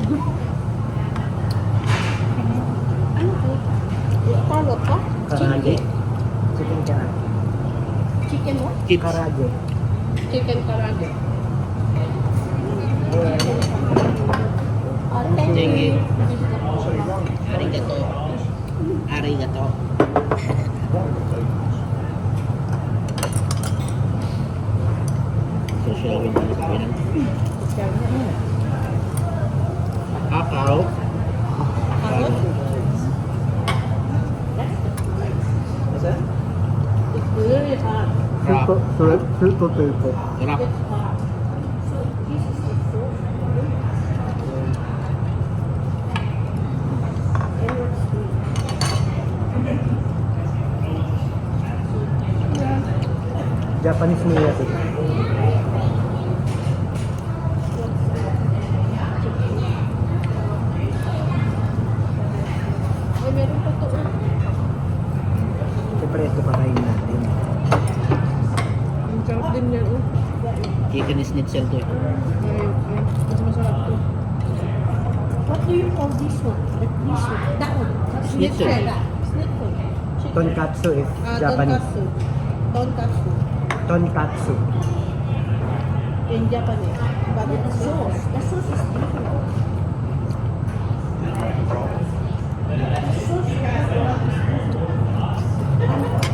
Ano to? Carrot ka? Karage. Chicken karage. Chicken what? Chips. Karage. Chicken karage. Sige. Arigato. Arigato. Social media sa Pinan. Kakao. Carrot? It's really hot. Crab. Sweet potato. Crab. It's hot. So this is the sauce. And what's sweet? Japanese miyaki. Ay, meron pa to. Siyempre ito pakain natin. Ang sarap din yan. Oh. Chicken schnitzel to. Mas masarap to. What do you call this one? This one? That one? Schnitzel. Schnitzel. Chicken. Tonkatsu is Japanese. Tonkatsu. Tonkatsu. Tonkatsu. In Japanese. But the sauce is different.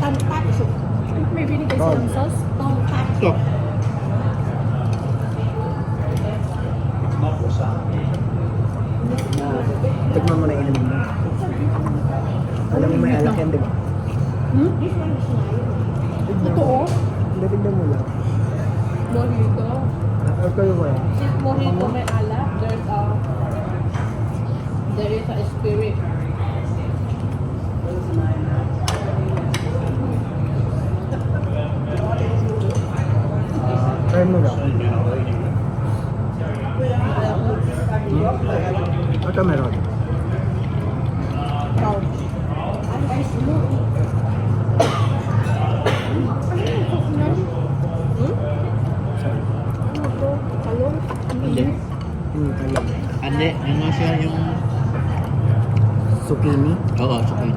Tonkatsu. May binigay silang sauce? Tonkatsu. Ito. Tignan mo na inumin mo. Alam mo may alak yan, di ba? Hmm? Totoo? Hindi, tignan mo lang. Mojito. Kayo mo yan. Since mojito may alak, there is a spirit. Try mo lang. Ito meron. Wow. Ay, smoothie. Ano to? Talong? Hindi. Ayun. Hindi. Ano siya yung... Zucchini. Oo, chicken.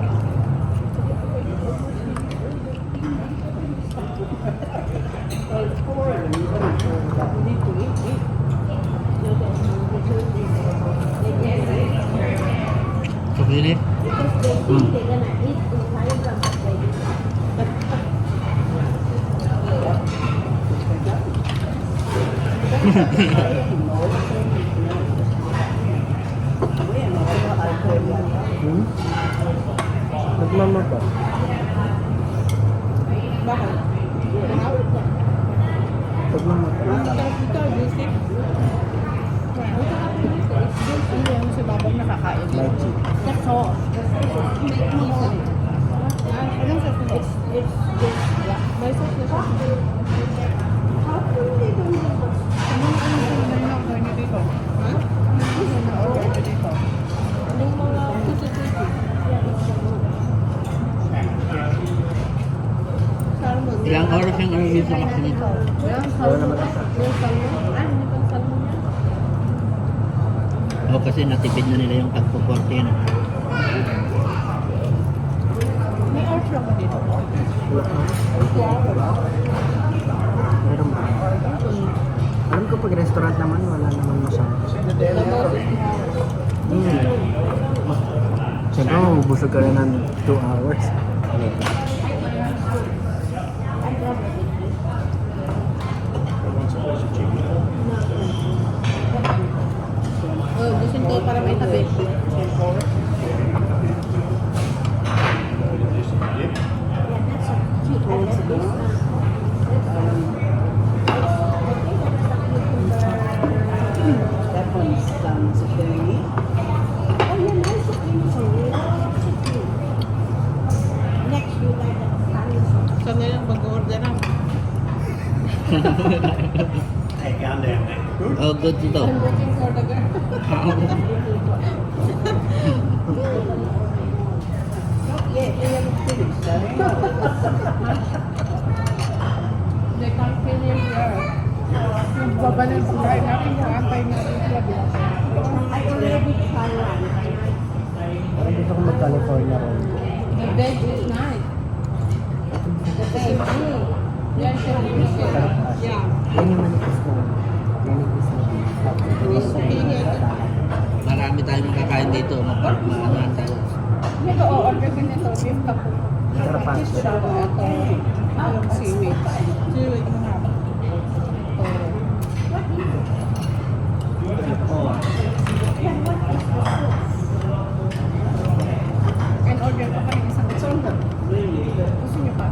Zucchini. Hmm? Tignan mo to. Bakit? Tignan mo to. Ang sarap dito, juicy. Ang sarap dito, it's juicy. Yung si Babang nakakain. Lychee. The sauce. Make me some. Anong sauce nito? It's this. May sauce na siya. How come they don't do this? Anong na-order niyo dito? Ha? Anong na-order niyo dito? Anong mga kusi-kusi? Salmon. Ilang oras yung ano dito sa kasi nito? Yung Wala salmon. naman ang Yung salmon. Ay, hindi pang salmon yan. O kasi natipid na nila yung tagpo-40 na. May oras lang ba dito? Meron ba? Alam ko pag restaurant naman, wala naman masyado. Siyempre, mabusog ka rin ng 2 hours. Oh, gusto ko para may tabi. That one's zucchini. Oh, yeah, nice zucchini for you. Next, you like the Saan na lang mag-order na? Hey, calm down. Good. Oh, good to I'm looking for the girl. Yeah, they haven't finished, so hang on. They can't finish there. Yung baba ng sila, natin yung antay natin sila. marami tayong makakain dito. Magpapamahan tayo. Ito, order ko nito. Beef tapo. Carpaccio. Ito, yung seaweed. Seaweed na nga. And order ko kayo isang soda. Gusto niyo pa?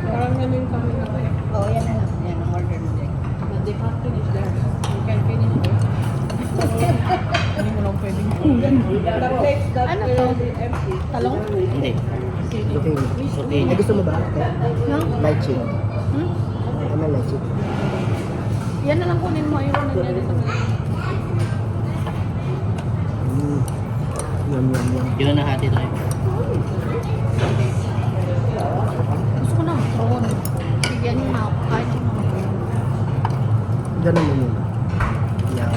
Parang namin kami na kayo. Oh, yan na lang. Yan, ang order mo din. But they can't finish there. You can finish there. Hindi mo lang pwedeng The plates that Ano will to? be empty. Talong? Hindi. Zucchini. Zucchini. Eh, gusto mo ba? No? Light chick. Hmm? Ano light chick? Yan na lang kunin mo. Ayun na dyan sa mga. Mm. Yum, yum, yum. Yun na hati tayo. Gusto ko na. Prawn. Bigyan niyo na ako. Kahit yung mga. Ganun mo yun. Yeah.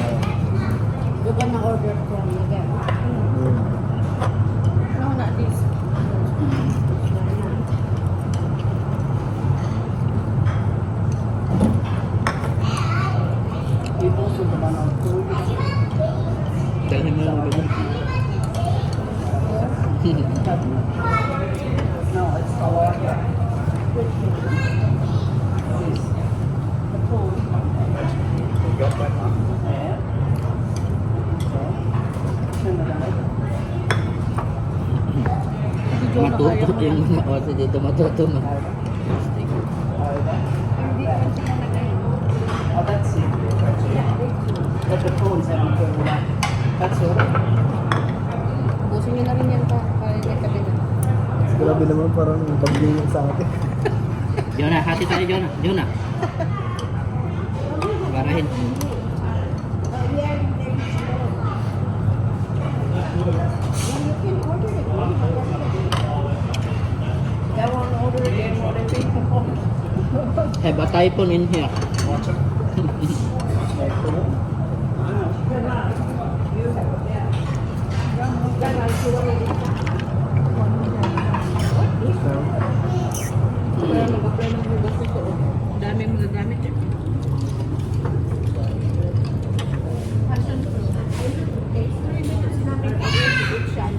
Doon ka na-order from again. Mm. No, not this. You also the one on food. Dahil mo lang ganun. No, it's the water. This. The food. Yeah. Turn it on. Matuto yung mga oso dito. Matuto na. Oh, that's it. But the phones haven't turned on. That's all. Busin niyo na rin yan pa. Kaya may tabi na. Grabe naman parang pag-ganyan sa akin. Yun na, hati tayo. Yun na. Yun na. Parahin. That one order again, what I paid for. Have a typhoon in here. Kaya mag-apply ng hugas ito. Ang dami mo nagamit eh. Passion fruit. 3 minutes namin i-edit siya.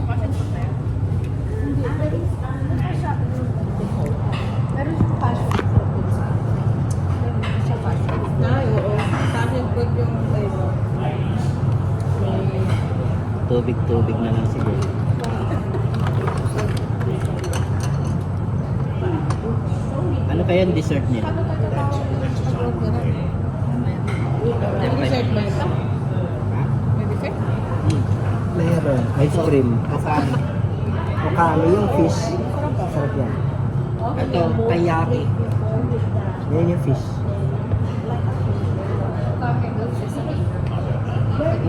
Passion fruit na yan? Hindi. Meron siyang passion fruit. Meron siya passion fruit. Ay, oo. Passion fruit yung Tubig-tubig na lang siguro. Ano kaya ang dessert nila? Paano tayo mag-order? May dessert ba ito? May dessert? Meron. Ice cream. Paano? Okami yung fish. Sarap yan. Ito, kayaki. Yan yung fish.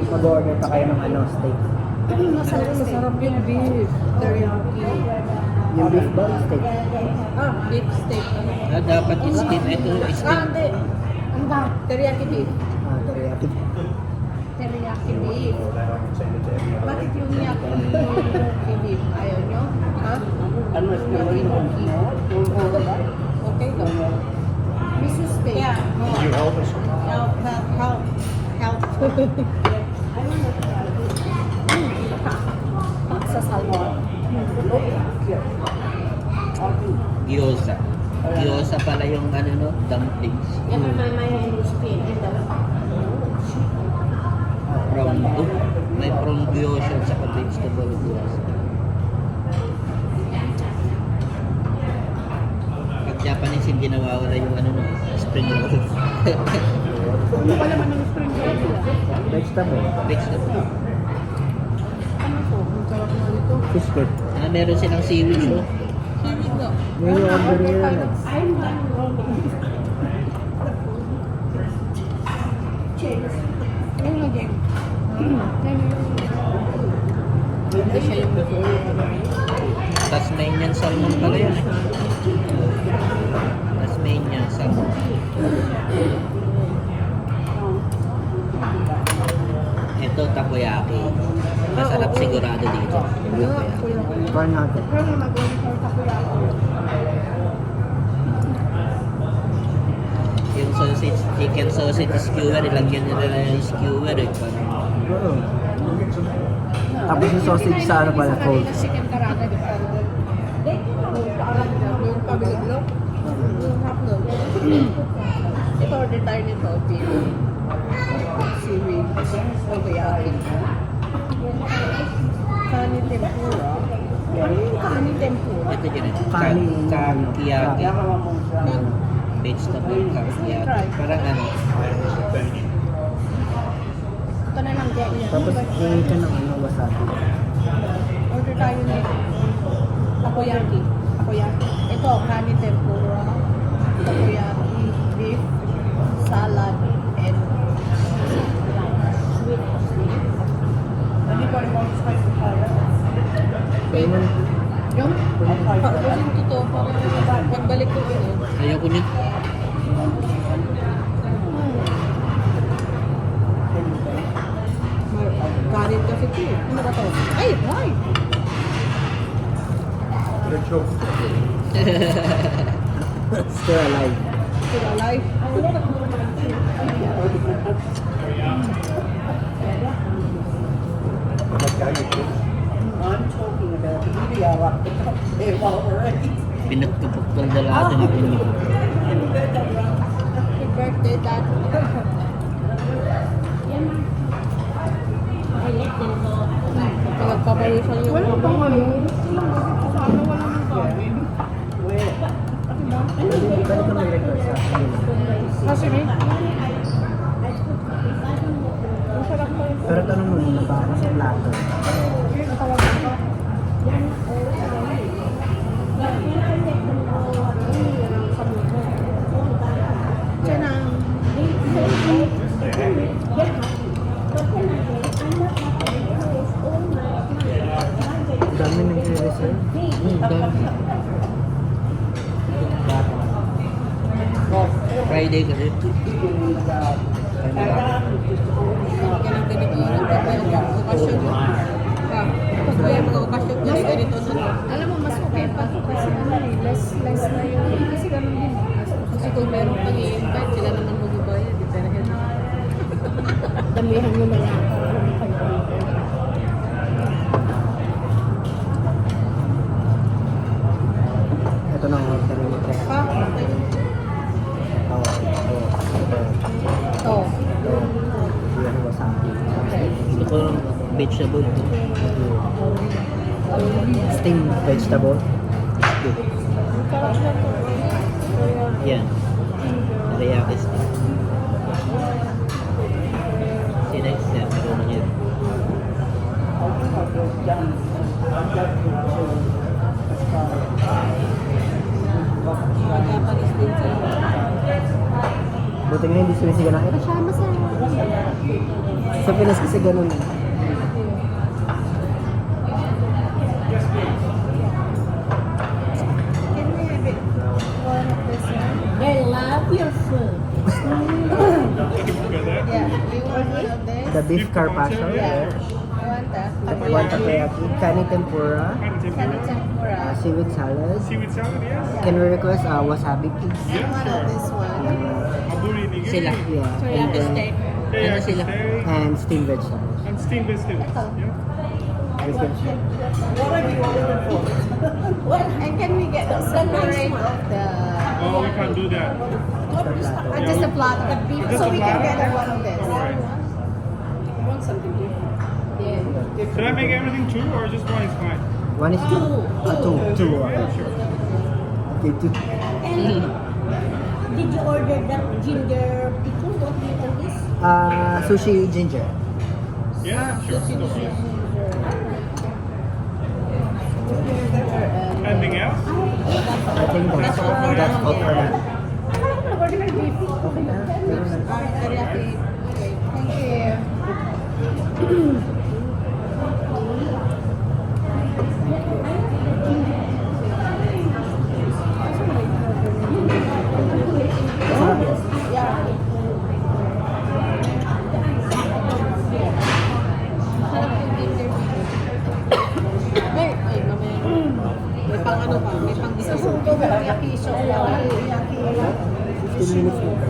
Mag-order pa kayo ng steak. Masarap yung beef. Teriyaki. Yung beef ba? Steak. Beef steak. Dapat steam. Ito, steam. Hindi. Ano ba? Teriyaki beef. Teriyaki. Teriyaki beef. Bakit yung teriyaki beef? Ayaw nyo? Ha? Ano is the way Okay lang. Miso steak. Yeah. You help us. Help. Sa salmon. Gyoza. Gyoza pala yung ano no, dumplings. May from gyoza at saka vegetable gyoza. Pag Japanese hindi nawawala yung ano no, spring roll. Ano pa naman ng spring roll sila? Vegetable. Vegetable. Ano to? Ang sarap na nito. Fish cake. Meron silang seaweed no? Seaweed nga. Yan yung order nila. Ayun na, Jeng. Hindi siya yung Tasmanian salmon pala yan eh. Tasmanian salmon. Ito takoyaki. Masarap sigurado dito. Takoyaki. Try natin. Yung sausage, chicken sausage skewer, ilagyan nila yung skewer eh. Oo. Tapos yung sausage sa ano pala, cold. Chicken karate, di ba? Yung pabiliglo. Yung hapnog. Ito order tayo nito, seaweed, takoyaki. Kanin tempura. Ano yung kanin tempura? Ito dyan eh. Kanin. Kakiyaki. Vegetable kakiyaki. Parang ano. Ito na lang dyan. Tapos tingin ka ng ano, wasabi. Order tayo nito. Takoyaki. Takoyaki. Ito, kanin tempura. Takoyaki, beef, salad, and sweet. Hindi ko rin mga spicy salad. Kaya mo, Yung totoo, parang pagbalik ko yun. Ayoko niya. Kanin kasi ito eh. Ano ba to? Ay, ay! still alive. Still alive. I'm talking about the video up the top there while we're eating. Pinagkapagpal na lahat ng ako. Happy birthday, Dad. Nagpapawisan yung wala pang ano. Sana wala nang kanin. Where? Pwede ka mag-request sa akin. Kasi rin. Masarap pa yun. Pero tanong mo muna ba sa plato? Natawagan ka. Tiyanang. Ang dami nag-reserve. Friday kasi. Ganang ganito yun. Okasyon. Pag may mga okasyon niya, ganito na. Alam mo, mas okay pa kasi ano eh, less na yung, kasi ganun din. Kasi kung meron pang i-invite, sila naman magbabayad. Pero yun, damihan mo na lang. Ito na ang order mo. Pa, Oo. oh. Yan wasabi. Gusto ko ng vegetable. Steamed vegetable. Good. Yan. Teriyaki steak. Si next step, meron na yan. Japanese din sila. Buti nga hindi sumisigaw na, ito siya masarap. Sa Pinas kasi ganun. Can we have it? One of this one? They love your food. Yeah. You want one of this? The beef carpaccio. Yeah. Yeah. I want that. One takoyaki, kanin tempura, Kanin tempura. seaweed salad. Seaweed salad, yes? Can we request wasabi please? And one of this one. Aburi nigiri. Sila. Yeah. And, Teriyaki steak. Ano sila? steak and steamed vegetables. and steamed vegetables. Yeah. We can share. What have you ordered for? And can we get a separate of the... Oh, we can't do that. Just a plot of beef, Just so a we can platter? get one of this. Alright. I want something different. Yeah. Should I make everything two or just one is fine? One is two. Two. Yeah, sure. Okay, two. Did you order that ginger pickle? What pickle is? Sushi ginger. Yeah, sure. Anything else? I think that's all for that. Ordinary beef. Okay na. Meron na. Teriyaki. Okay. Thank you. Masarap yan. Yeah. Sarap yung ginger beef. Ay, mamaya. May pang ano pa, may pang isa. Teriyaki, so 15 minutes na.